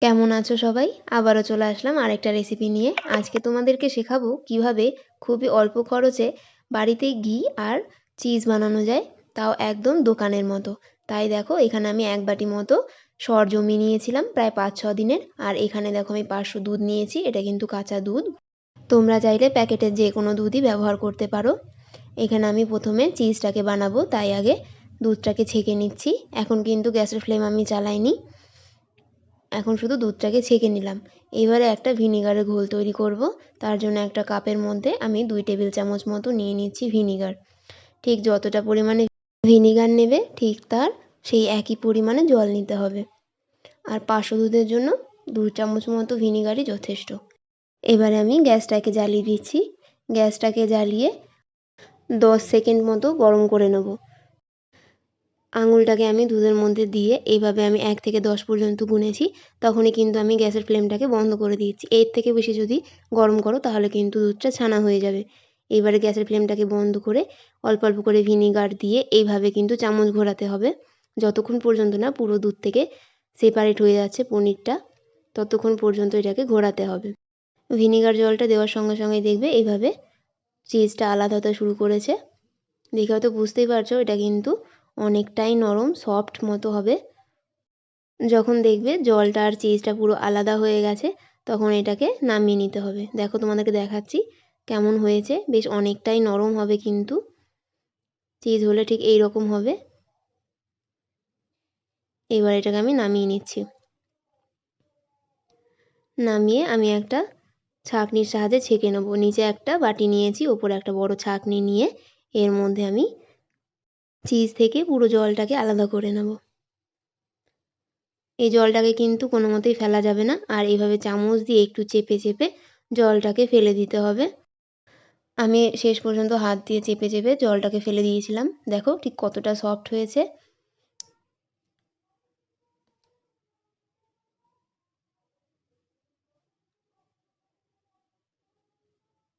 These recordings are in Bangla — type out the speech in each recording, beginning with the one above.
কেমন আছো সবাই? আবারও চলে আসলাম আরেকটা রেসিপি নিয়ে। আজকে তোমাদেরকে শেখাবো কিভাবে খুবই অল্প খরচে বাড়িতে ঘি আর চিজ বানানো যায়, তাও একদম দোকানের মতো। তাই দেখো এখানে আমি 1 বাটি মতো সর জমিয়ে নিয়েছিলাম প্রায় 5-6 দিনের। আর এখানে দেখো আমি 500 দুধ নিয়েছি, এটা কিন্তু কাঁচা দুধ। তোমরা চাইলে প্যাকেটের যে কোনো দুধই ব্যবহার করতে পারো। এখানে আমি প্রথমে চিজটাকে বানাবো, তাই আগে দুধটাকে ছেঁকে নিচ্ছি। এখন কিন্তু গ্যাসের ফ্লেম আমি চালাইনি, এখন শুধু দুধটাকে ছেঁকে নিলাম। এবারে একটা ভিনিগারের ঘোল তৈরি করব। তার জন্য একটা কাপের মধ্যে আমি 2 টেবিল চামচ মতো নিয়ে নিচ্ছি ভিনিগার। ঠিক যতটা পরিমাণে ভিনিগার নেবে ঠিক তার সেই একই পরিমাণে জল নিতে হবে। আর 500 দুধের জন্য 2 চামচ মতো ভিনিগারই যথেষ্ট। এবারে আমি গ্যাসটাকে জ্বালিয়ে দিচ্ছি। গ্যাসটাকে জ্বালিয়ে 10 সেকেন্ড মতো গরম করে নেব। আঙুলটাকে আমি দুধের মধ্যে দিয়ে এইভাবে আমি 1 থেকে 10 পর্যন্ত গুনেছি। তখনই কিন্তু আমি গ্যাসের ফ্লেমটাকে বন্ধ করে দিয়েছি। এর থেকে বেশি যদি গরম করো তাহলে কিন্তু দুধটা ছানা হয়ে যাবে। এবারে গ্যাসের ফ্লেমটাকে বন্ধ করে অল্প অল্প করে ভিনিগার দিয়ে এইভাবে কিন্তু চামচ ঘোরাতে হবে, যতক্ষণ পর্যন্ত না পুরো দুধ থেকে সেপারেট হয়ে যাচ্ছে পনিরটা, ততক্ষণ পর্যন্ত এটাকে ঘোরাতে হবে। ভিনিগার জলটা দেওয়ার সঙ্গে সঙ্গেই দেখবে এইভাবে চিজটা আলাদা হতে শুরু করেছে। দেখে হয়তো বুঝতেই পারছো এটা কিন্তু অনেকটাই নরম সফট মতো হবে। যখন দেখবে জলটা আর চিজটা পুরো আলাদা হয়ে গেছে তখন এটাকে নামিয়ে নিতে হবে। দেখো তোমাদেরকে দেখাচ্ছি কেমন হয়েছে, বেশ অনেকটাই নরম হবে কিন্তু চিজ হলে ঠিক এই রকম হবে। এবার এটাকে আমি নামিয়ে নিচ্ছি। নামিয়ে আমি একটা ছাঁকনির সাহায্যে ছেঁকে নেবো। নিচে একটা বাটি নিয়েছি, ওপরে একটা বড় ছাঁকনি নিয়ে এর মধ্যে আমি চিজ থেকে পুরো জলটাকে আলাদা করে নেব। এই জলটাকে কিন্তু কোনো মতেই ফেলা যাবে না, আর এইভাবে চামচ দিয়ে একটু চেপে চেপে জলটাকে ফেলে দিতে হবে। আমি শেষ পর্যন্ত হাত দিয়ে চেপে চেপে জলটাকে ফেলে দিয়েছিলাম। দেখো ঠিক কতটা সফট হয়েছে।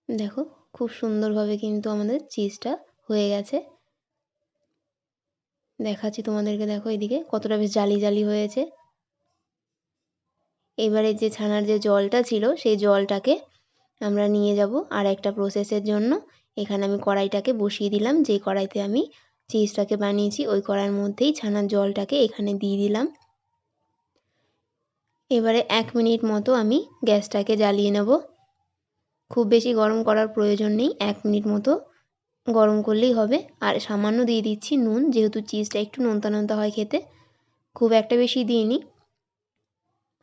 দেখো খুব সুন্দরভাবে কিন্তু আমাদের চিজটা হয়ে গেছে। দেখাচ্ছি তোমাদেরকে, দেখো এদিকে কতটা বেশ জালি জালি হয়েছে। এবারে যে ছানার যে জলটা ছিল সেই জলটাকে আমরা নিয়ে যাব আর একটা প্রসেসের জন্য। এখানে আমি কড়াইটাকে বসিয়ে দিলাম, যে কড়াইতে আমি চিজটাকে বানিয়েছি ওই কড়াইয়ের মধ্যেই ছানার জলটাকে এখানে দিয়ে দিলাম। এবারে 1 মিনিট মতো আমি গ্যাসটাকে জ্বালিয়ে নেব। খুব বেশি গরম করার প্রয়োজন নেই, 1 মিনিট মতো গরম করলেই হবে। আর সামান্য দিয়ে দিচ্ছি নুন, যেহেতু চিজটা একটু নোনতা নোনতা হয় খেতে। খুব একটা বেশি দিইনি,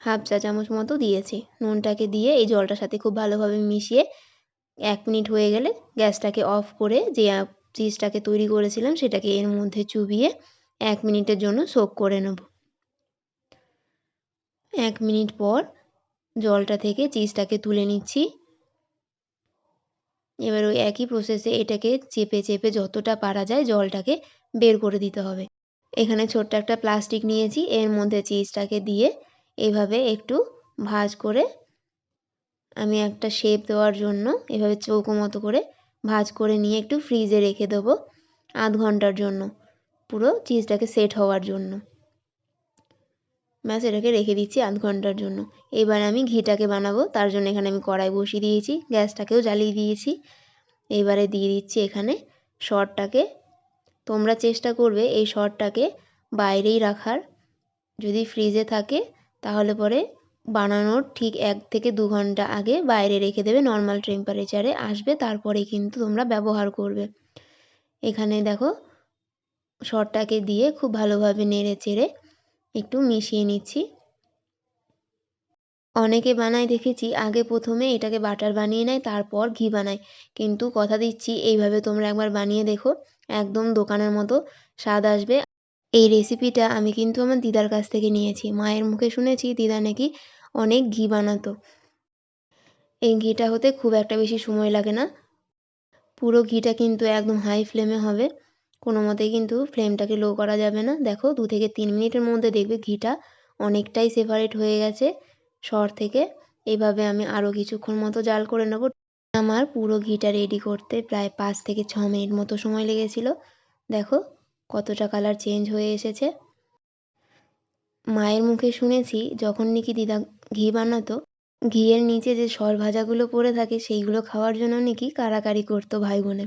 হাফ চা চামচ মতো দিয়েছি। নুনটাকে দিয়ে এই জলটার সাথে খুব ভালোভাবে মিশিয়ে 1 মিনিট হয়ে গেলে গ্যাসটাকে অফ করে যে চিজটাকে তৈরি করেছিলাম সেটাকে এর মধ্যে চুবিয়ে 1 মিনিটের জন্য সোক করে নেব। 1 মিনিট পর জলটা থেকে চিজটাকে তুলে নিচ্ছি। এবার ওই একই প্রসেসে এটাকে চেপে চেপে যতটা পারা যায় জলটাকে বের করে দিতে হবে। এখানে ছোট্ট একটা প্লাস্টিক নিয়েছি, এর মধ্যে চিজটাকে দিয়ে এভাবে একটু ভাঁজ করে আমি একটা শেপ দেওয়ার জন্য এভাবে চৌকো মতো করে ভাঁজ করে নিয়ে একটু ফ্রিজে রেখে দেবো আধ ঘন্টার জন্য, পুরো চিজটাকে সেট হওয়ার জন্য। ব্যাস এটাকে রেখে দিচ্ছি আধ ঘন্টার জন্য। এবার আমি ঘিটাকে বানাবো, তার জন্য এখানে আমি কড়াই বসিয়ে দিয়েছি, গ্যাসটাকেও জ্বালিয়ে দিয়েছি। এবারে দিয়ে দিচ্ছি এখানে সরটাকে। তোমরা চেষ্টা করবে এই সরটাকে বাইরেই রাখার। যদি ফ্রিজে থাকে তাহলে পরে বানানোর ঠিক 1 থেকে 2 ঘন্টা আগে বাইরে রেখে দেবে, নর্মাল টেম্পারেচারে আসবে তারপরেই কিন্তু তোমরা ব্যবহার করবে। এখানে দেখো সরটাকে দিয়ে খুব ভালোভাবে নেড়ে চেড়ে একটু মিশিয়ে নিচ্ছি। অনেকে বানায় দেখেছি আগে প্রথমে এটাকে বাটার বানিয়ে নেয় তারপর ঘি বানায়, কিন্তু কথা দিচ্ছি এইভাবে তোমরা একবার বানিয়ে দেখো, একদম দোকানের মতো স্বাদ আসবে। এই রেসিপিটা আমি কিন্তু আমার দিদার কাছ থেকে নিয়েছি। মায়ের মুখে শুনেছি দিদা নাকি অনেক ঘি বানাতো। এই ঘিটা হতে খুব একটা বেশি সময় লাগে না। পুরো ঘিটা কিন্তু একদম হাই ফ্লেমে হবে, কোনো মতেই কিন্তু ফ্লেমটাকে লো করা যাবে না। দেখো 2 থেকে 3 মিনিটের মধ্যে দেখবে ঘিটা অনেকটাই সেপারেট হয়ে গেছে সর থেকে। এইভাবে আমি আরও কিছুক্ষণ মতো জাল করে নেব। আমার পুরো ঘিটা রেডি করতে প্রায় 5 থেকে 6 মিনিট মতো সময় লেগেছিল। দেখো কতটা কালার চেঞ্জ হয়ে এসেছে। মায়ের মুখে শুনেছি যখন নাকি দিদা ঘি বানাতো, ঘিয়ের নিচে যে সর ভাজাগুলো পড়ে থাকে সেইগুলো খাওয়ার জন্য নাকি কাড়াকাড়ি করতো ভাই বোনে।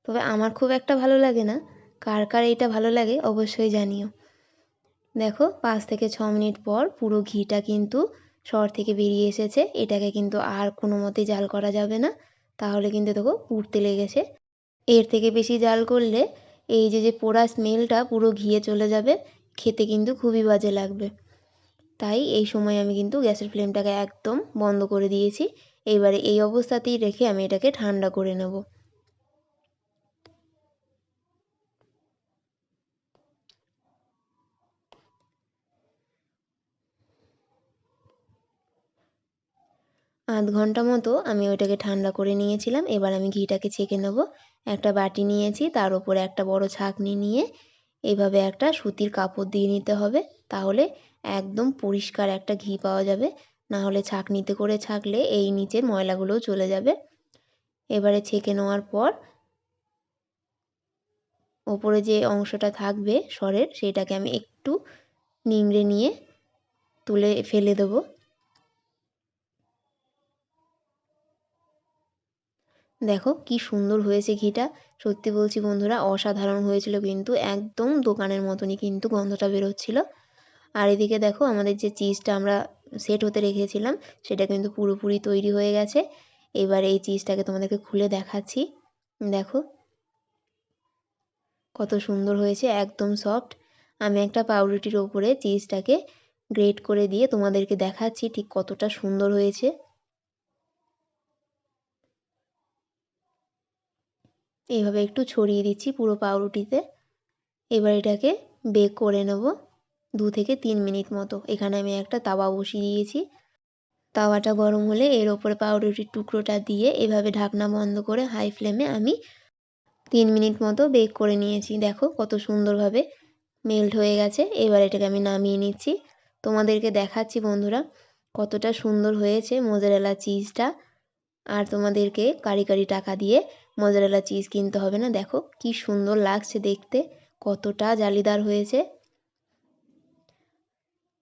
তবে আমার খুব একটা ভালো লাগে না, কার কার এইটা ভালো লাগে অবশ্যই জানিও। দেখো 5 থেকে 6 মিনিট পর পুরো ঘিটা কিন্তু সর থেকে বেরিয়ে এসেছে। এটাকে কিন্তু আর কোনো মতেই জাল করা যাবে না, তাহলে কিন্তু দেখো পুড়তে লেগেছে। এর থেকে বেশি জাল করলে এই যে পোড়া স্মেলটা পুরো ঘিয়ে চলে যাবে, খেতে কিন্তু খুবই বাজে লাগবে। তাই এই সময় আমি কিন্তু গ্যাসের ফ্লেমটাকে একদম বন্ধ করে দিয়েছি। এইবারে এই অবস্থাতেই রেখে আমি এটাকে ঠান্ডা করে নেব। আধ ঘন্টা মতো আমি ওইটাকে ঠান্ডা করে নিয়েছিলাম। এবার আমি ঘিটাকে ছেঁকে নেব। একটা বাটি নিয়েছি, তার উপরে একটা বড় ছাঁকনি নিয়ে এইভাবে একটা সুতির কাপড় দিয়ে নিতে হবে, তাহলে একদম পরিষ্কার একটা ঘি পাওয়া যাবে। না হলে ছাঁকনিতে করে ছাঁকলে এই নিচের ময়লাগুলোও চলে যাবে। এবারে ছেঁকে নেওয়ার পর ওপরে যে অংশটা থাকবে সরের, সেটাকে আমি একটু নিংড়ে নিয়ে তুলে ফেলে দেবো। দেখো কি সুন্দর হয়েছে ঘিটা, সত্যি বলছি বন্ধুরা অসাধারণ হয়েছিল, কিন্তু একদম দোকানের মতনই কিন্তু গন্ধটা বেরোচ্ছিল। আর এদিকে দেখো আমাদের যে চিজটা আমরা সেট হতে রেখেছিলাম সেটা কিন্তু পুরোপুরি তৈরি হয়ে গেছে। এবার এই চিজটাকে তোমাদেরকে খুলে দেখাচ্ছি। দেখো কত সুন্দর হয়েছে, একদম সফট। আমি একটা পাউরুটির ওপরে চিজটাকে গ্রেট করে দিয়ে তোমাদেরকে দেখাচ্ছি ঠিক কতটা সুন্দর হয়েছে। এইভাবে একটু ছড়িয়ে দিচ্ছি পুরো পাউরুটিতে। এবার এটাকে বেক করে নেব 2 থেকে 3 মিনিট মতো। এখানে আমি একটা তাওয়া বসিয়ে দিয়েছি। তাওয়াটা গরম হলে এর ওপরে পাউরুটির টুকরোটা দিয়ে এভাবে ঢাকনা বন্ধ করে হাই ফ্লেমে আমি 3 মিনিট মতো বেক করে নিয়েছি। দেখো কত সুন্দরভাবে মেল্ট হয়ে গেছে। এবার এটাকে আমি নামিয়ে নিচ্ছি। তোমাদেরকে দেখাচ্ছি বন্ধুরা কতটা সুন্দর হয়েছে মোজারেলা চিজটা। আর তোমাদেরকে কারি কারি টাকা দিয়ে মোজারেলা চিজ কিনতে হবে না। দেখো কি সুন্দর লাগছে দেখতে, কতটা জালিদার হয়েছে।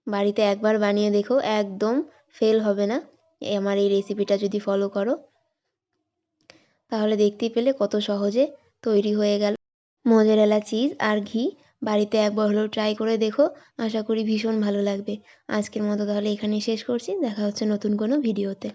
বাড়িতে একবার বানিয়ে দেখো, একদম ফেল হবে না। আমার এই রেসিপিটা যদি ফলো করো, তাহলে দেখতেই পেলে কত সহজে তৈরি হয়ে গেল মোজারেলা চিজ আর ঘি। বাড়িতে একবার হলেও ট্রাই করে দেখো, আশা করি ভীষণ ভালো লাগবে। আজকের মতো তাহলে এখানেই শেষ করছি, দেখা হচ্ছে নতুন কোনো ভিডিওতে।